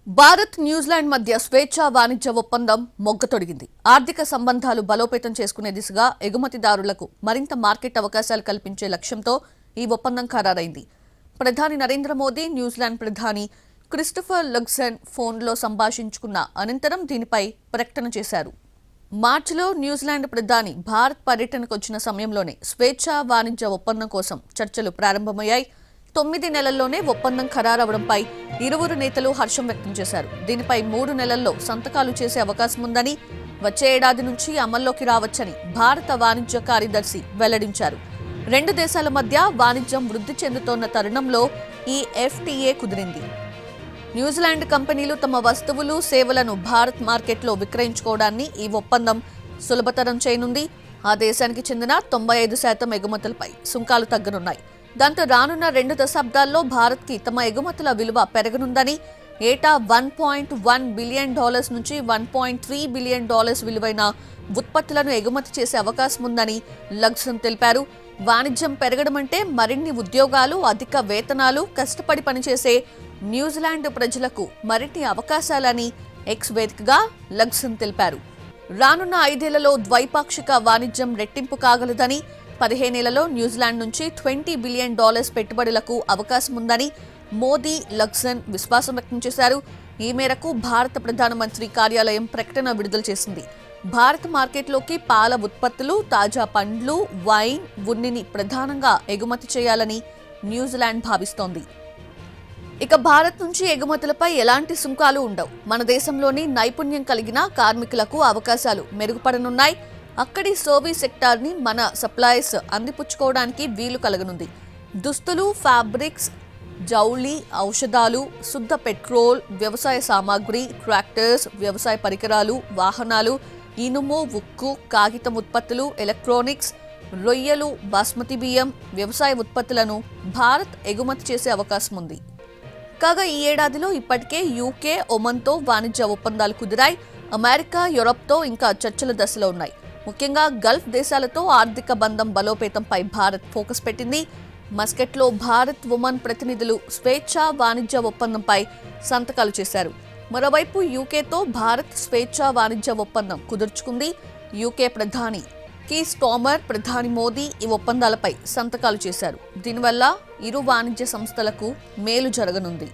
Bharat New Zealand మధ్య స్వేచ్ఛా వాణిజ్య ఒప్పందం మొగ్గతొడిగింది. ఆర్థిక సంబంధాలు బలోపేతం చేసుకునే దిశగా ఎగుమతిదారులకు మరింత మార్కెట్ అవకాశాలు కల్పించే లక్ష్యంతో ఈ ఒప్పందం ఖరారైంది. ప్రధాని నరేంద్ర మోదీ న్యూజిలాండ్ ప్రధాని క్రిస్టోఫర్ లగ్జన్ ఫోన్లో సంభాషించుకున్న అనంతరం దీనిపై ప్రకటన చేశారు. మార్చిలో న్యూజిలాండ్ ప్రధాని భారత్ పర్యటనకు వచ్చిన సమయంలోనే స్వేచ్ఛా వాణిజ్య ఒప్పందం కోసం చర్చలు ప్రారంభమయ్యాయి. 9 నెలల్లోనే ఒప్పందం ఖరారవడంపై ఇరువురు నేతలు హర్షం వ్యక్తం చేశారు. దీనిపై 3 నెలల్లో సంతకాలు చేసే అవకాశం ఉందని, వచ్చే ఏడాది నుంచి అమల్లోకి రావచ్చని భారత వాణిజ్య కార్యదర్శి వెల్లడించారు. రెండు దేశాల మధ్య వాణిజ్యం వృద్ధి చెందుతోన్న తరుణంలో ఈ ఎఫ్టీఏ కుదిరింది. న్యూజిలాండ్ కంపెనీలు తమ వస్తువులు, సేవలను భారత్ మార్కెట్లో విక్రయించుకోవడాన్ని ఈ ఒప్పందం సులభతరం చేయనుంది. ఆ దేశానికి చెందిన 95% ఎగుమతులపై సుంకాలు తగ్గనున్నాయి. దాంతో రానున్న 2 దశాబ్దాల్లో భారత్కి తమ ఎగుమతుల విలువ పెరగనుందని, ఏటా $1.1 బిలియన్ నుంచి $1.3 బిలియన్ విలువైన ఉత్పత్తులను ఎగుమతి చేసే అవకాశం ఉందని లగ్జన్ తెలిపారు. వాణిజ్యం పెరగడమంటే మరిన్ని ఉద్యోగాలు, అధిక వేతనాలు, కష్టపడి పనిచేసే న్యూజిలాండ్ ప్రజలకు మరిన్ని అవకాశాలని ఎక్స్ వేదికగా లగ్జన్ తెలిపారు. రానున్న 5 ఏళ్లలో ద్వైపాక్షిక వాణిజ్యం రెట్టింపు కాగలదని, 15 ఏళ్లలో న్యూజిలాండ్ నుంచి $20 బిలియన్ పెట్టుబడులకు అవకాశం ఉందని మోదీ, లగ్జన్ విశ్వాసం వ్యక్తం చేశారు. ఈ మేరకు భారత ప్రధానమంత్రి కార్యాలయం ప్రకటన విడుదల చేసింది. భారత మార్కెట్లోకి పాల ఉత్పత్తులు, తాజా పండ్లు, వైన్, ఉన్నిని ప్రధానంగా ఎగుమతి చేయాలని న్యూజిలాండ్ భావిస్తోంది. ఇక భారత్ నుంచి ఎగుమతులపై ఎలాంటి సుంకాలు ఉండవు. మన దేశంలోని నైపుణ్యం కలిగిన కార్మికులకు అవకాశాలు మెరుగుపడనున్నాయి. అక్కడి సర్వీస్ సెక్టార్ని మన సప్లైస్ అందిపుచ్చుకోవడానికి వీలు కలగనుంది. దుస్తులు, ఫ్యాబ్రిక్స్, జౌళి, ఔషధాలు, శుద్ధ పెట్రోల్, వ్యవసాయ సామాగ్రి, ట్రాక్టర్స్, వ్యవసాయ పరికరాలు, వాహనాలు, ఇనుము, ఉక్కు, కాగితం ఉత్పత్తులు, ఎలక్ట్రానిక్స్, రొయ్యలు, బాస్మతి బియ్యం, వ్యవసాయ ఉత్పత్తులను భారత్ ఎగుమతి చేసే అవకాశం ఉంది. కాగా ఈ ఏడాదిలో ఇప్పటికే యూకే, ఒమన్తో వాణిజ్య ఒప్పందాలు కుదిరాయి. అమెరికా, యూరప్తో ఇంకా చర్చల దశలో ఉన్నాయి. ముఖ్యంగా గల్ఫ్ దేశాలతో ఆర్థిక బంధం బలోపేతంపై భారత్ ఫోకస్ పెట్టింది. మస్కట్లో భారత్, ఒమన్ ప్రతినిధులు స్వేచ్ఛా వాణిజ్య ఒప్పందంపై సంతకాలు చేశారు. మరోవైపు యూకేతో భారత్ స్వేచ్ఛా వాణిజ్య ఒప్పందం కుదుర్చుకుంది. యూకే ప్రధాని కీర్ స్టార్మర్, ప్రధాని మోదీ ఈ ఒప్పందాలపై సంతకాలు చేశారు. దీనివల్ల ఇరు వాణిజ్య సంస్థలకు మేలు జరగనుంది.